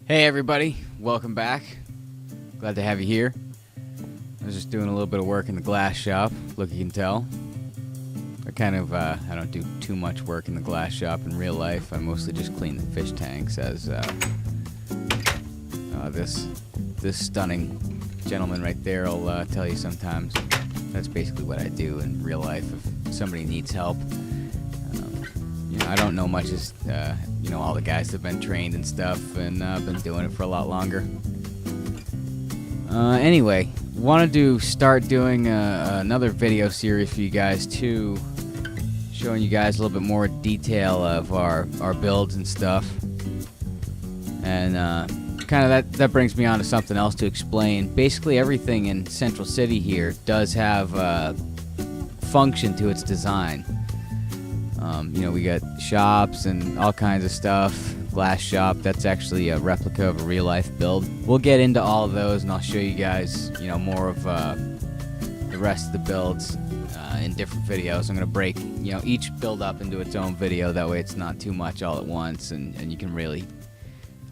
Hey everybody, welcome back. Glad to have you here. I was just doing a little bit of work in the glass shop. Look, you can tell. I don't do too much work in the glass shop in real life. I mostly just clean the fish tanks, as this stunning gentleman right there will tell you sometimes. That's basically what I do in real life. If somebody needs help, I don't know much as all the guys have been trained and stuff, and I've been doing it for a lot longer. Anyway, wanted to start doing another video series for you guys too, showing you guys a little bit more detail of our builds and stuff, and kind of that brings me on to something else to explain. Basically, everything in Central City here does have function to its design. We got shops and all kinds of stuff. Glass shop, that's actually a replica of a real life build. We'll get into all of those, and I'll show you guys, more of the rest of the builds in different videos. I'm gonna break, each build up into its own video. That way, it's not too much all at once, and you can really,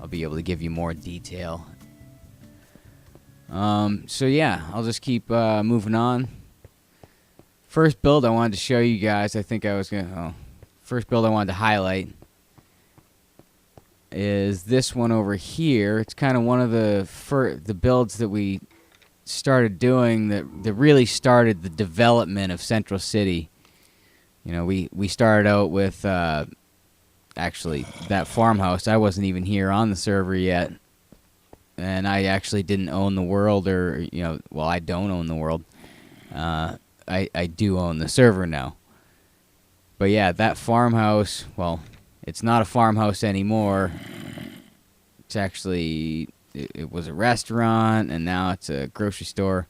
I'll be able to give you more detail. So yeah, I'll just keep moving on. First build I wanted to show you guys, first build I wanted to highlight is this one over here. It's kind of one of the builds that we started doing that really started the development of Central City. We started out with actually that farmhouse. I wasn't even here on the server yet, and I actually didn't own the world, or I don't own the world. I do own the server now. But yeah, that farmhouse, well, it's not a farmhouse anymore. It's actually, it was a restaurant, and now it's a grocery store.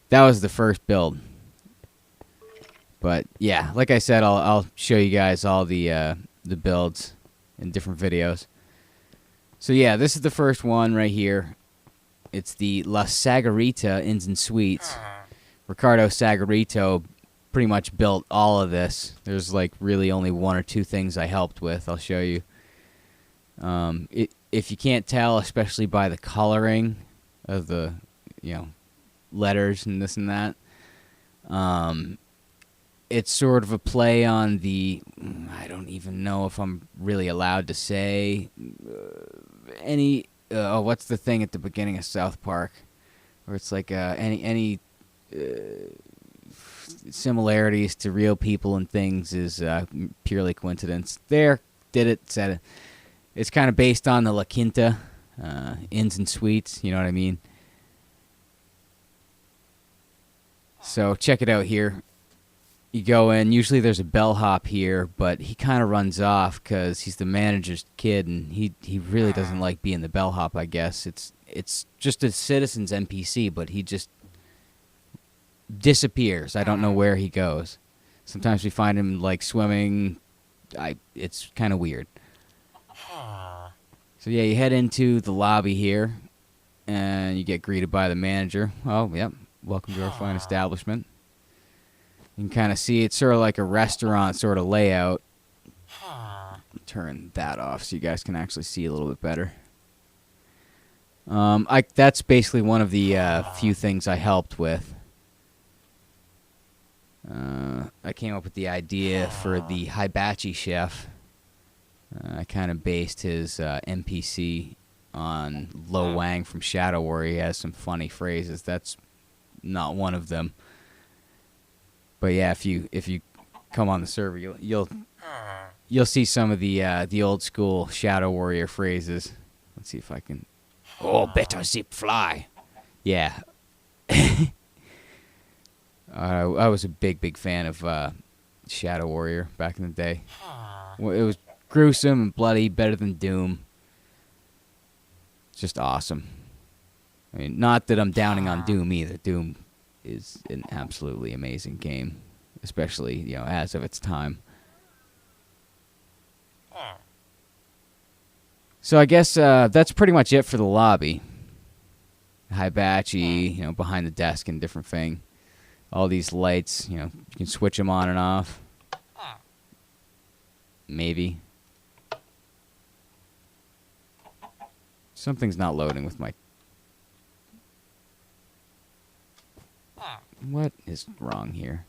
That was the first build. But yeah, like I said, I'll show you guys all the builds in different videos. So yeah, this is the first one right here. It's the La Sagarita Inns and Suites. Ricardo Sagarito pretty much built all of this. There's like really only one or two things I helped with. I'll show you. If you can't tell, especially by the coloring of the letters and this and that, it's sort of a play on the, I don't even know if I'm really allowed to say what's the thing at the beginning of South Park where it's like any similarities to real people and things is purely coincidence. There, did it, said it. It's kind of based on the La Quinta Inns and Suites, you know what I mean? So check it out here. You go in, usually there's a bellhop here, but he kind of runs off because he's the manager's kid, and he really doesn't like being the bellhop, I guess. It's just a citizen's NPC, but he just disappears. I don't know where he goes. Sometimes we find him like swimming. It's kind of weird. So yeah, you head into the lobby here, and you get greeted by the manager. Oh, yep. Welcome to our fine establishment. You can kind of see it's sort of like a restaurant sort of layout. Turn that off so you guys can actually see a little bit better. That's basically one of the few things I helped with. I came up with the idea for the hibachi chef. I kind of based his NPC on Lo Wang from Shadow Warrior. He has some funny phrases. That's not one of them. But yeah, if you come on the server, you'll see some of the old school Shadow Warrior phrases. Let's see if I can. Oh, better zip fly. Yeah. I was a big fan of Shadow Warrior back in the day. It was gruesome and bloody, better than Doom. Just awesome. I mean, not that I'm downing on Doom either. Doom is an absolutely amazing game, especially as of its time. So I guess that's pretty much it for the lobby. Hibachi, behind the desk and different thing. All these lights, you can switch them on and off. Maybe. Something's not loading with my... What is wrong here?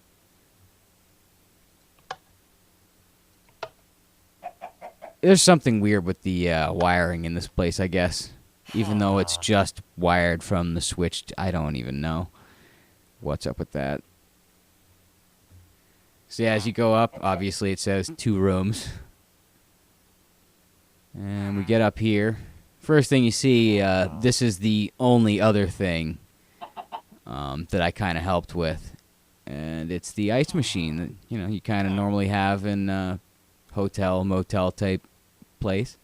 There's something weird with the wiring in this place, I guess. Even though it's just wired from the switch, I don't even know what's up with that. So yeah, as you go up, obviously it says 2 rooms. And we get up here. First thing you see, this is the only other thing that I kind of helped with. And it's the ice machine that, you kind of normally have in hotel, motel type place.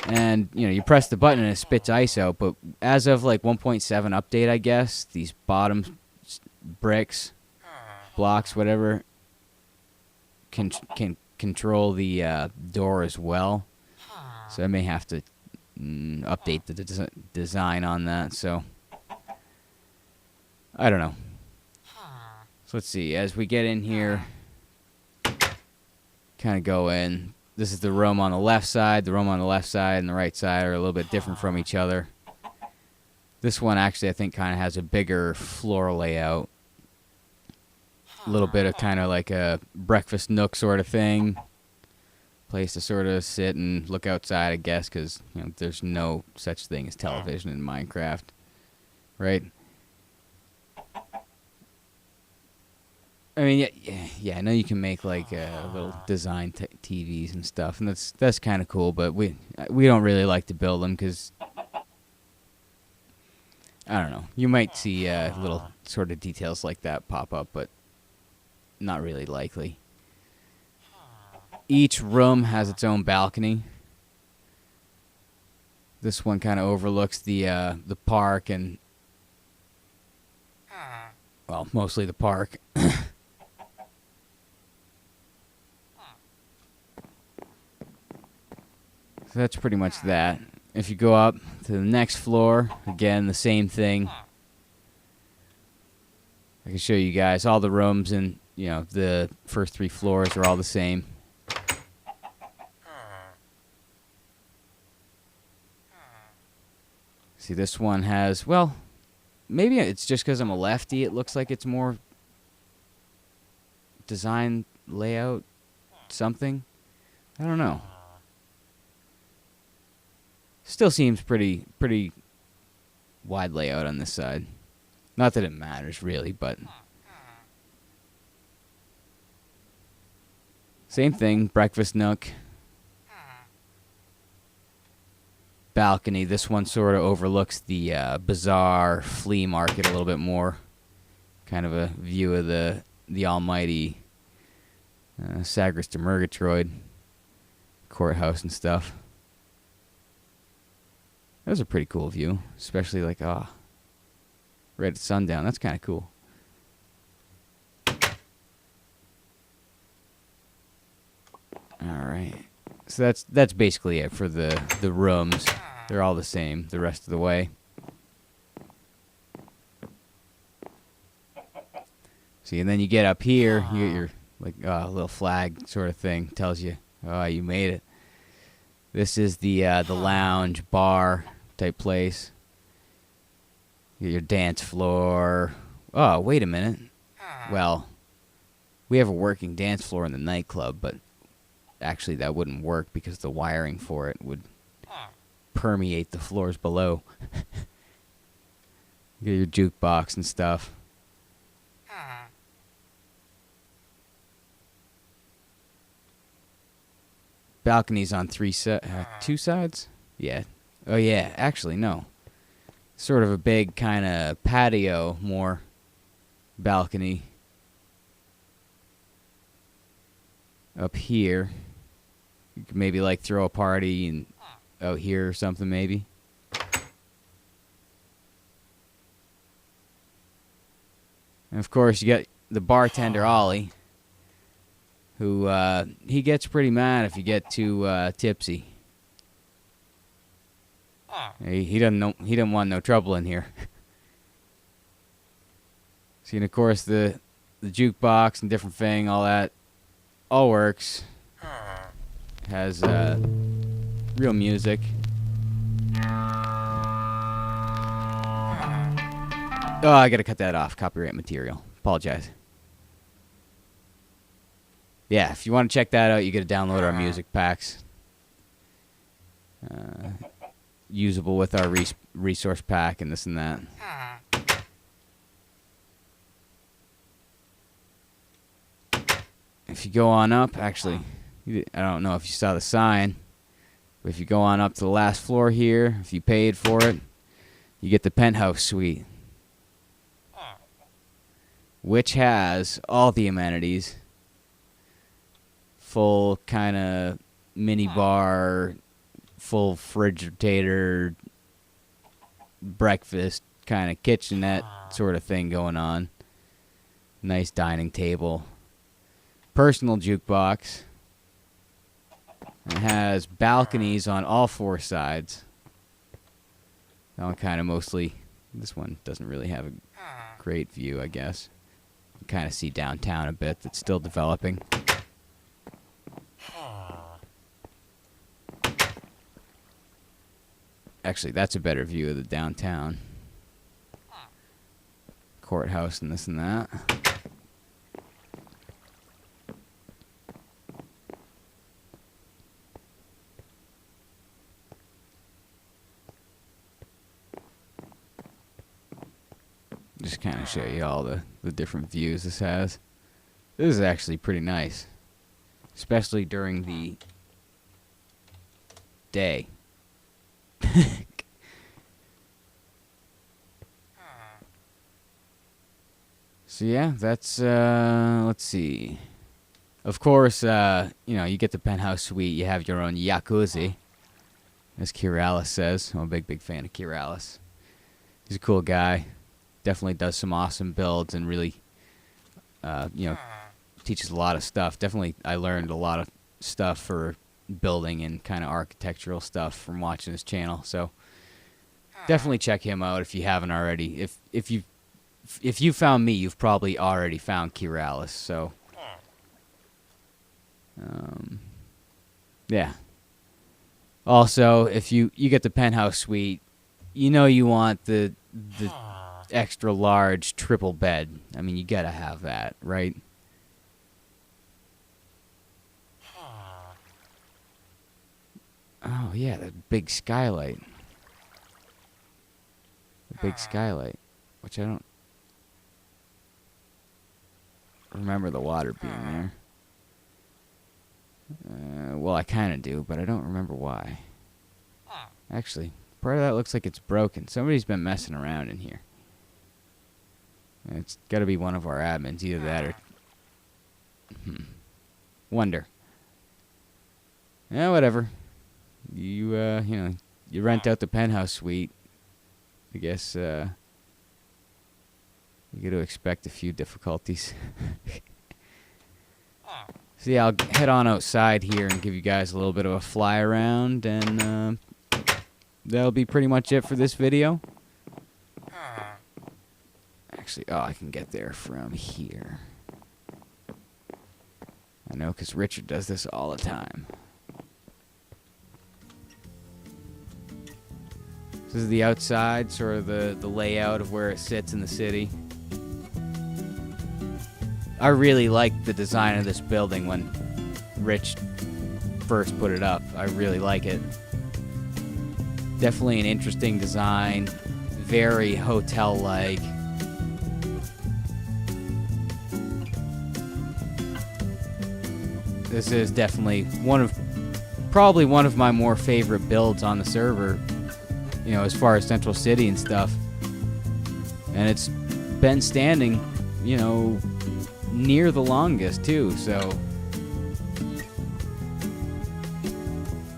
And, you press the button and it spits ice out. But as of like 1.7 update, I guess, these bottom bricks, blocks, whatever, can control the door as well. So I may have to update the design on that. So I don't know. So let's see. As we get in here, kind of go in. This is the room on the left side. The room on the left side and the right side are a little bit different from each other. This one actually, I think, kind of has a bigger floor layout. A little bit of kind of like a breakfast nook sort of thing. Place to sort of sit and look outside, I guess, because there's no such thing as television in Minecraft, right? I mean, yeah, I know you can make like little design TVs and stuff, and that's kind of cool. But we don't really like to build them because I don't know. You might see little sort of details like that pop up, but not really likely. Each room has its own balcony. This one kind of overlooks the park and, well, mostly the park. So that's pretty much that. If you go up to the next floor, again, the same thing. I can show you guys all the rooms, and the first 3 floors are all the same. See, this one has, well, maybe it's just because I'm a lefty, it looks like it's more design layout something. I don't know. Still seems pretty wide layout on this side. Not that it matters really, but same thing, breakfast nook. Balcony. This one sort of overlooks the bazaar flea market a little bit more. Kind of a view of the almighty Sagarita Murgatroyd courthouse and stuff. That was a pretty cool view, especially like right at sundown. That's kind of cool. All right. So that's basically it for the rooms. They're all the same the rest of the way. See, and then you get up here, you get your like little flag sort of thing. Tells you, oh, you made it. This is the lounge bar type place. You get your dance floor. Oh, wait a minute. Well, we have a working dance floor in the nightclub, but actually that wouldn't work because the wiring for it would permeate the floors below. You get your jukebox and stuff. Balconies on 2 sides? Yeah. Oh, yeah. Actually, no. Sort of a big kind of patio, more balcony. Up here. You could maybe like throw a party and out here or something maybe. And of course you got the bartender Ollie, who he gets pretty mad if you get too tipsy. He doesn't want no trouble in here. See, and of course the jukebox and different thing, all that, all works. Has real music. Oh, I gotta cut that off. Copyright material. Apologize. Yeah, if you want to check that out, you gotta download our music packs. Usable with our resource pack and this and that. If you go on up, actually, I don't know if you saw the sign, but if you go on up to the last floor here, if you paid for it, you get the penthouse suite, which has all the amenities. Full kind of mini bar, full refrigerator, breakfast, kind of kitchenette sort of thing going on. Nice dining table. Personal jukebox. It has balconies on all 4 sides. That one kind of mostly... This one doesn't really have a great view, I guess. You kind of see downtown a bit. That's still developing. Actually, that's a better view of the downtown. Courthouse and this and that. Just kind of show you all the different views this has. This is actually pretty nice. Especially during the day. So yeah, that's let's see. Of course, you know, you get the penthouse suite, you have your own jacuzzi. As Kiralis says. I'm a big fan of Kiralis. He's a cool guy. Definitely does some awesome builds and really you know, teaches a lot of stuff. Definitely I learned a lot of stuff for building and kind of architectural stuff from watching his channel. So definitely check him out if you haven't already. If you found me, you've probably already found Kiralis. So yeah. Also, if you get the penthouse suite, you know you want the extra large triple bed. I mean, you gotta have that, right? Oh yeah, the big skylight. The big skylight, which I don't remember the water being there. Well, I kind of do, but I don't remember why. Actually, part of that looks like it's broken. Somebody's been messing around in here. It's got to be one of our admins, either that or... Wonder. Yeah, whatever. You know, you rent out the penthouse suite. I guess, you got to expect a few difficulties. So yeah, I'll head on outside here and give you guys a little bit of a fly around, and that'll be pretty much it for this video. Actually, oh, I can get there from here. I know, because Richard does this all the time. This is the outside, sort of the layout of where it sits in the city. I really liked the design of this building when Rich first put it up. I really like it. Definitely an interesting design. Very hotel-like. This is definitely probably one of my more favorite builds on the server, you know, as far as Central City and stuff. And it's been standing, you know, near the longest too, so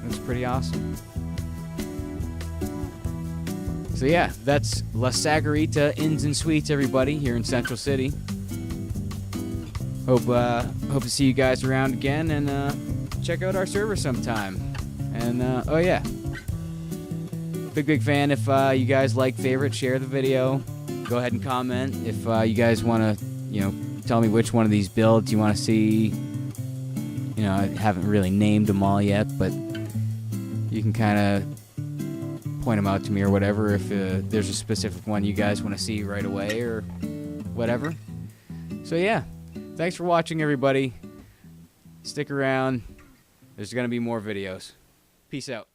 that's pretty awesome. So yeah, that's La Sagarita Inns and Suites, everybody, here in Central City. Hope to see you guys around again, and check out our server sometime. And oh yeah, big fan. If you guys like, favorite, share the video. Go ahead and comment if you guys want to, you know, tell me which one of these builds you want to see. You know, I haven't really named them all yet, but you can kind of point them out to me or whatever if there's a specific one you guys want to see right away or whatever. So yeah, thanks for watching, everybody. Stick around. There's going to be more videos. Peace out.